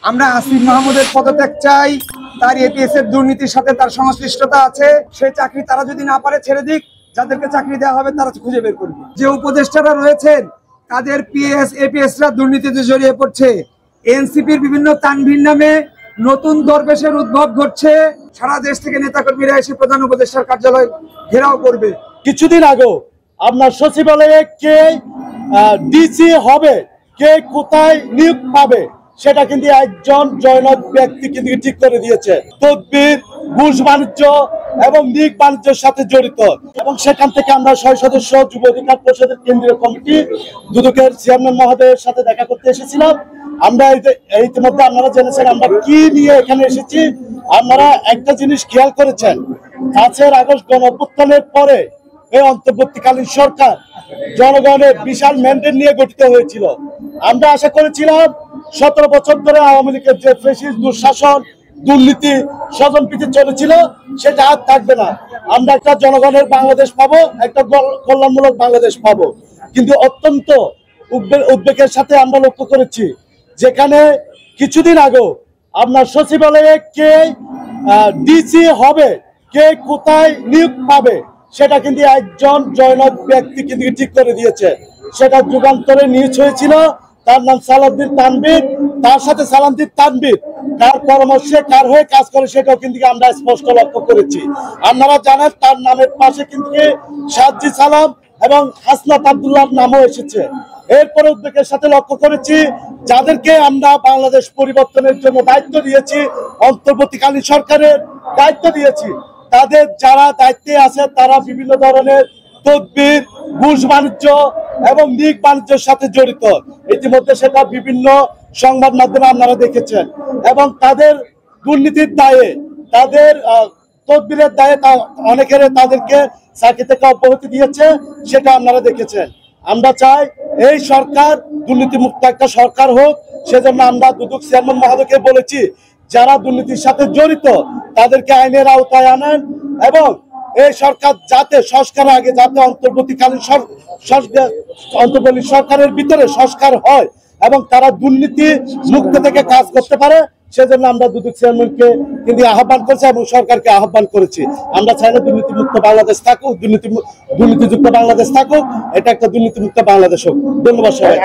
আমরা আসিফ মাহমুদের পদত্যাগ চাই। তার এপিএস এর দুর্নীতির সাথে তার সংশ্লিষ্টতা আছে। সেই চাকরি তারা যদি না পারে ছেড়ে দিক, যাদেরকে চাকরি দেওয়া হবে তারা খুঁজে বের করবে। যে উপদেষ্টারা রয়েছেন তাদের পিএস এপিএস রা দুর্নীতিতে জড়িয়ে পড়ছে। এনসিপির বিভিন্ন তানভীর নামে নতুন দরবেশের উদ্ভব ঘটছে। সারা দেশ থেকে নেতাকর্মীরা এসে প্রধান উপদেষ্টার কার্যালয় ঘেরাও করবে। কিছুদিন আগেও আপনার সচিবালয়ে কে ডিসি হবে, কে কোথায় নিয়োগ পাবে সেটা কিন্তু একজন জনৈক ব্যক্তি কিন্তু ঠিক করে দিয়েছে। তদবির, ঘুষ বাণিজ্য এবং নিয়োগ বাণিজ্যের সাথে জড়িত। এবং সেখান থেকে আমরা 6 সদস্য যুব অধিকার পরিষদের কেন্দ্রীয় কমিটি দুদকের চেয়ারম্যান মহোদয়ের সাথে দেখা করতে এসেছিলাম। আমরা ইতিমধ্যে আপনারা জেনেছেন আমরা কি নিয়ে এখানে এসেছি। আপনারা একটা জিনিস খেয়াল করেছেন, 5 আগস্ট গণঅভ্যুত্থানের পরে এই অন্তর্বর্তীকালীন সরকার জনগণের বিশাল ম্যান্ডেট নিয়ে গঠিত হয়েছিল। আমরা আশা করেছিলাম 17 বছর ধরে আওয়ামী লীগের যে ফ্যাসিস্ট দুঃশাসন, দুর্নীতি, স্বজনপ্রীতি চলেছিল সেটা আর থাকবে না। আমরা একটা জনগণের বাংলাদেশ পাবো, একটা কল্যাণমূলক বাংলাদেশ পাবো। কিন্তু অত্যন্ত উদ্বেগের সাথে আমরা লক্ষ্য করেছি, যেখানে কিছুদিন আগেও আপনার সচিবালয়ে কে ডিসি হবে, কে কোথায় নিয়োগ পাবে সেটা কিন্তু একজন জনৈক ব্যক্তি কিন্তু ঠিক করে দিয়েছে। সেটা যুগান্তরে নিউজ হয়েছিল। তার নাম সালাউদ্দিন তানভীর, তার সাথে সালাউদ্দিন তানভীর কার পরামর্শে কার হয়ে কাজ করে সেটাও কিন্তু আমরা স্পষ্ট লক্ষ্য করেছি। আপনারা জানেন তার নামের পাশে কিন্তু সাজ্জি সালাম এবং হাসনাত আব্দুল্লাহর নামও এসেছে। এরপরে উদ্বেগের সাথে লক্ষ্য করেছি যাদেরকে আমরা বাংলাদেশ পরিবর্তনের জন্য দায়িত্ব দিয়েছি, অন্তর্বর্তীকালীন সরকারের দায়িত্ব দিয়েছি, তাদের যারা দায়িত্বে আছে তারা বিভিন্ন ধরনের তদবির, ঘুষ বাণিজ্য এবং নিয়োগ বাণিজ্যের সাথে জড়িত। ইতিমধ্যে সেটা বিভিন্ন সংবাদ মাধ্যমে আপনারা দেখেছেন। এবং তাদের দুর্নীতির দায়ে, তাদের তদবিরের দায়ে অনেকের তাদেরকে চাকরি থেকে অব্যাহতি দিয়েছে, সেটা আপনারা দেখেছেন। আমরা চাই এই সরকার দুর্নীতিমুক্ত একটা সরকার হোক। সেজন্য আমরা দুদক চেয়ারম্যান মহোদয়কে বলেছি যারা দুর্নীতির সাথে জড়িত তাদেরকে আইনের আওতায় আনেন এবং এই সরকার যাতে সংস্কারের আগে যাতে অন্তর্বর্তীকালীন সরকারের ভিতরে সংস্কার হয় এবং তারা দুর্নীতি মুক্ত থেকে কাজ করতে পারে, সেজন্য আমরা দুদক চেয়ারম্যানকে কিন্তু আহ্বান করেছি এবং সরকারকে আহ্বান করেছি। আমরা চাই না দুর্নীতিমুক্ত বাংলাদেশ থাকুক, দুর্নীতিযুক্ত বাংলাদেশ থাকুক, এটা একটা দুর্নীতিমুক্ত বাংলাদেশ হোক। ধন্যবাদ সবাই।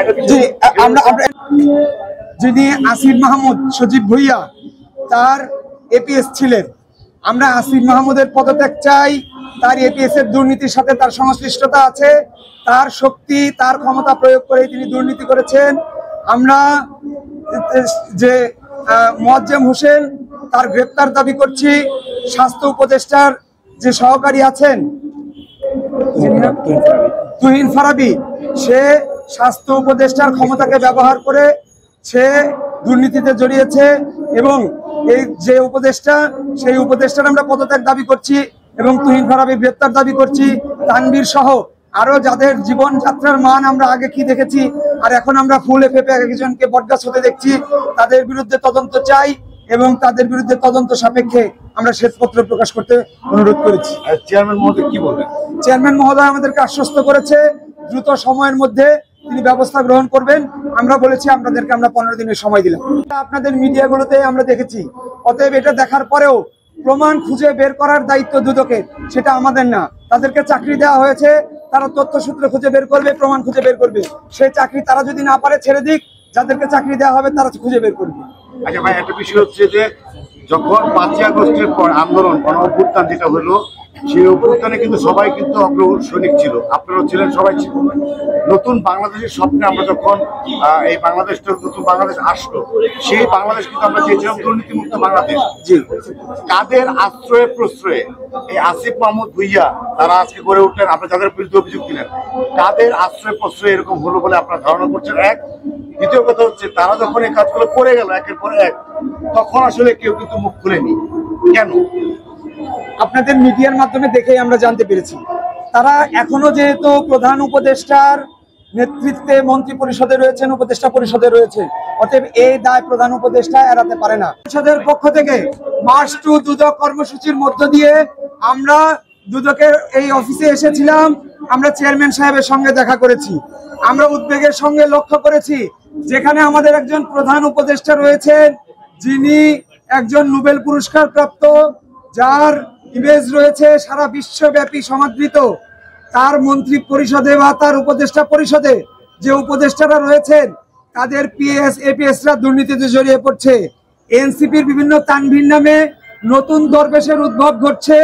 যিনি আসিফ মাহমুদ সজীব ভুইয়া তার এপিএস ছিলেন, আমরা আসিফ মাহমুদের পদত্যাগ চাই। তার এপিএস এর দুর্নীতির সাথে তার সংশ্লিষ্টতা আছে। তার শক্তি, তার ক্ষমতা প্রয়োগ করে তিনি দুর্নীতি করেছেন। আমরা যে মোয়াজ্জেম হোসেন তার গ্রেপ্তার দাবি করছি। স্বাস্থ্য উপদেষ্টার যে সহকারী আছেন তুহিন ফারাবি, সে স্বাস্থ্য উপদেষ্টার ক্ষমতাকে ব্যবহার করে সে দুর্নীতিতে জড়িয়েছে এবং এই যে উপদেষ্টা, সেই উপদেষ্টার আমরা পদত্যাগ দাবি করছি এবং তুহিন ফারাবির গ্রেপ্তার দাবি করছি। তানভীর সহ আরো যাদের জীবনযাত্রার মান আমরা আগে কি দেখেছি আর এখন আমরা ফুলে ফেপে একজনকে বটগাছ হতে দেখছি, তাদের বিরুদ্ধে তদন্ত চাই এবং তাদের বিরুদ্ধে তদন্ত সাপেক্ষে আমরা শ্বেতপত্র প্রকাশ করতে অনুরোধ করেছি। চেয়ারম্যান মহোদয় কি বলেন? চেয়ারম্যান মহোদয় আমাদেরকে আশ্বস্ত করেছে দ্রুত সময়ের মধ্যে তিনি ব্যবস্থা গ্রহণ করবেন। আমরা বলেছি আপনাদেরকে আমরা 15 দিনের সময় দিলাম। আপনাদের মিডিয়াগুলোতে আমরা দেখেছি। অতএব এটা দেখার পরেও প্রমাণ খুঁজে বের করার দায়িত্ব দুদকের, সেটা আমাদের না। তাদেরকে চাকরি দেওয়া হয়েছে, তারা তথ্যসূত্র খুঁজে বের করবে, প্রমাণ খুঁজে বের করবে। সেই চাকরি তারা যদি না পারে ছেড়ে দিক, যাদেরকে চাকরি দেওয়া হবে তারা খুঁজে বের করবে। আচ্ছা ভাই, একটা বিষয় হচ্ছে যে যখন 5 আগস্টের পর আন্দোলন অভ্যুত্থান যেটা হলো, সেই অভ্যুত্থানে কিন্তু সবাই কিন্তু অগ্রসর সৈনিক ছিল, আপনারাও ছিলেন, সবাই ছিল। নতুন বাংলাদেশের স্বপ্নে আমরা যখন এই বাংলাদেশটা নতুন বাংলাদেশ আসলো, সেই বাংলাদেশ কিন্তু আমরা চেয়েছিলাম দুর্নীতিমুক্ত বাংলাদেশ। কাদের আশ্রয়ে প্রশ্রয়ে এই আসিফ মাহমুদ ভুইয়া তারা আজকে গড়ে উঠলেন, আপনারা যাদের বিরুদ্ধে অভিযোগ দিলেন, কাদের আশ্রয় প্রশ্রয় এরকম হলো বলে আপনারা ধারণা করছেন? এক। দ্বিতীয় কথা হচ্ছে তারা যখন এই কাজগুলো করে গেল একের পর এক, তখন আসলে কেউ কিন্তু মুখ খুলেনি কেন? আপনাদের মিডিয়ার মাধ্যমে দেখেই আমরা জানতে পেরেছি তারা এখনো যেহেতু প্রধান উপদেষ্টার নেতৃত্বে মন্ত্রী পরিষদে রয়েছেন, উপদেষ্টা পরিষদে রয়েছে, অতএব এই দায় প্রধান উপদেষ্টা এড়াতে পারে না। পরিষদের পক্ষ থেকে মার্চ টু দুদক কর্মসূচির মধ্য দিয়ে আমরা দুদকের এই অফিসে এসেছিলাম। আমরা চেয়ারম্যান সাহেবের সঙ্গে দেখা করেছি। আমরা উদ্বেগের সঙ্গে লক্ষ্য করেছি যেখানে আমাদের একজন প্রধান উপদেষ্টা রয়েছেন, যিনি একজন নোবেল পুরস্কার প্রাপ্ত, যার ইমেজ রয়েছে সারা বিশ্বব্যাপী সমাদৃত, তার মন্ত্রী পরিষদে বা তার উপদেষ্টা পরিষদে যে উপদেষ্টারা রয়েছেন তাদের পিএস এপিএসরা দুর্নীতিতে জড়িয়ে পড়ছে। এনসিপির বিভিন্ন তানভীর নামে নতুন দরবেশের উদ্ভব ঘটছে।